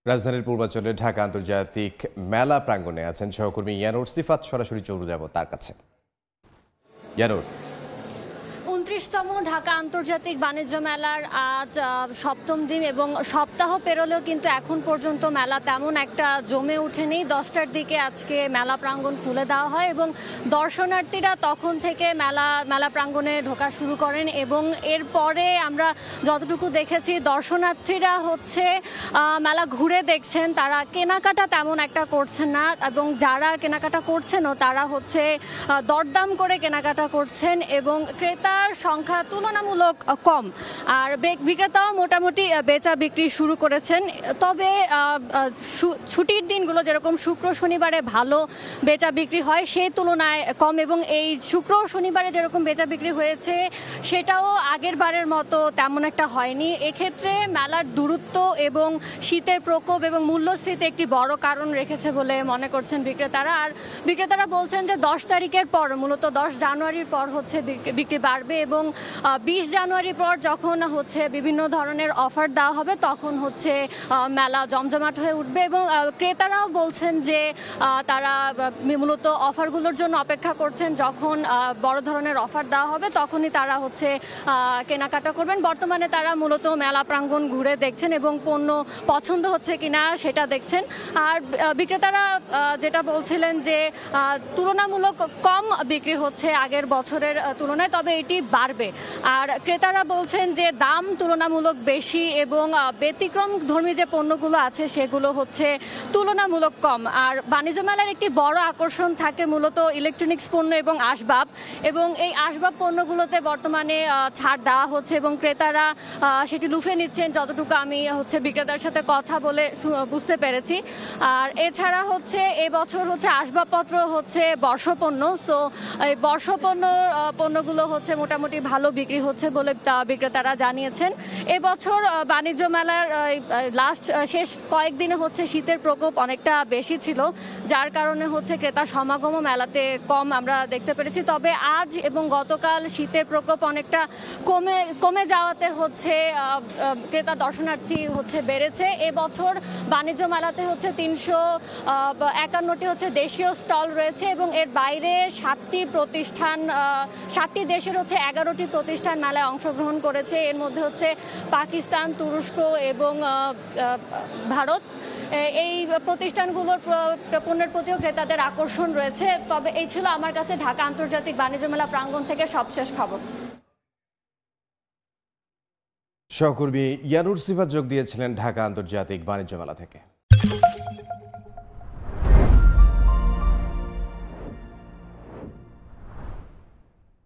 রাজধানীর পূর্বাঞ্চলে ঢাকা আন্তর্জাতিক মেলা প্রাঙ্গণে আছেন সহকর্মী ইয়ানুর সিফাত। সরাসরি চলে যাব তার কাছে। ইয়ানুর, ২৯তম ঢাকা আন্তর্জাতিক বাণিজ্য মেলার আজ সপ্তম দিন এবং সপ্তাহ পেরোলেও কিন্তু এখন পর্যন্ত মেলা তেমন একটা জমে ওঠেনি। ১০টার দিকে আজকে মেলা প্রাঙ্গণ খুলে দেওয়া হয় এবং দর্শনার্থীরা তখন থেকে মেলা প্রাঙ্গণে ঢোকা শুরু করেন এবং এরপরে আমরা যতটুকু দেখেছি দর্শনার্থীরা মেলা ঘুরে দেখছেন, তারা কেনাকাটা তেমন একটা করছেন না এবং যারা কেনাকাটা করছেনও তারা দরদাম করে কেনাকাটা করছেন এবং ক্রেতার সংখ্যা তুলনামূলক কম। আর বিক্রেতাও মোটামুটি বেচা বিক্রি শুরু করেছেন, তবে ছুটির দিনগুলো যেরকম শুক্র শনিবারে ভালো বেচা বিক্রি হয় সেই তুলনায় কম এবং এই শুক্র শনিবারে যেরকম বেচা বিক্রি হয়েছে সেটাও আগের বারের মতো তেমন একটা হয়নি। এক্ষেত্রে মেলার দূরত্ব এবং শীতের প্রকোপ এবং মূল্যস্ফীতি একটি বড় কারণ রেখেছে বলে মনে করছেন বিক্রেতারা। আর বিক্রেতারা বলছেন যে ১০ তারিখের পর, মূলত ১০ জানুয়ারির পর বিক্রি বাড়বে এবং ২০ জানুয়ারির পর যখন বিভিন্ন ধরনের অফার দেওয়া হবে তখন মেলা জমজমাট হয়ে উঠবে এবং ক্রেতারাও বলছেন যে তারা মূলত অফারগুলোর জন্য অপেক্ষা করছেন। যখন বড় ধরনের অফার দেওয়া হবে তখনই তারা কেনাকাটা করবেন। বর্তমানে তারা মূলত মেলা প্রাঙ্গণ ঘুরে দেখছেন এবং পণ্য পছন্দ হচ্ছে কিনা সেটা দেখছেন। আর বিক্রেতারা যেটা বলছিলেন যে তুলনামূলক কম বিক্রি হচ্ছে আগের বছরের তুলনায়, তবে এটি বাড়বে। আর ক্রেতারা বলছেন যে দাম তুলনামূলক বেশি এবং ব্যতিক্রম ধর্মী যে পণ্যগুলো আছে সেগুলো তুলনামূলক কম। আর বাণিজ্য মেলার একটি বড় আকর্ষণ থাকে মূলত ইলেকট্রনিক্স পণ্য এবং আসবাব, এবং এই আসবাব পণ্যগুলোতে বর্তমানে ছাড় দেওয়া হচ্ছে এবং ক্রেতারা সেটি লুফে নিচ্ছেন, যতটুকু আমি বিক্রেতার সাথে কথা বলে বুঝতে পেরেছি। আর এছাড়া এবছর আসবাবপত্র বর্ষপণ্য, সো এই পণ্যগুলো মোটামুটি ভালো বিক্রি হচ্ছে বলে বিক্রেতারা জানিয়েছেন। এবছর বাণিজ্য মেলার শেষ কয়েকদিনে শীতের প্রকোপ অনেকটা বেশি ছিল, যার কারণে ক্রেতা সমাগম মেলাতে কম আমরা দেখতে পেরেছি। তবে আজ এবং গতকাল শীতের প্রকোপ অনেকটা কমে যাওয়াতে ক্রেতা দর্শনার্থী বেড়েছে। এবছর বাণিজ্য মেলাতে ৩৫১টি দেশীয় স্টল রয়েছে এবং এর বাইরে 7টি দেশের 11টি প্রতিষ্ঠান মেলায় অংশগ্রহণ করেছে। এর মধ্যে পাকিস্তান, তুরস্ক এবং ভারত। এই প্রতিষ্ঠানগুলোর পণ্যের প্রতিও ক্রেতাদের আকর্ষণ রয়েছে। তবে এই ছিল আমার কাছে ঢাকা আন্তর্জাতিক বাণিজ্য মেলা প্রাঙ্গণ থেকে সবশেষ খবর। সহকর্মী ইয়ানুর সিফাত যোগ দিয়েছিলেন ঢাকা আন্তর্জাতিক বাণিজ্য মেলা থেকে।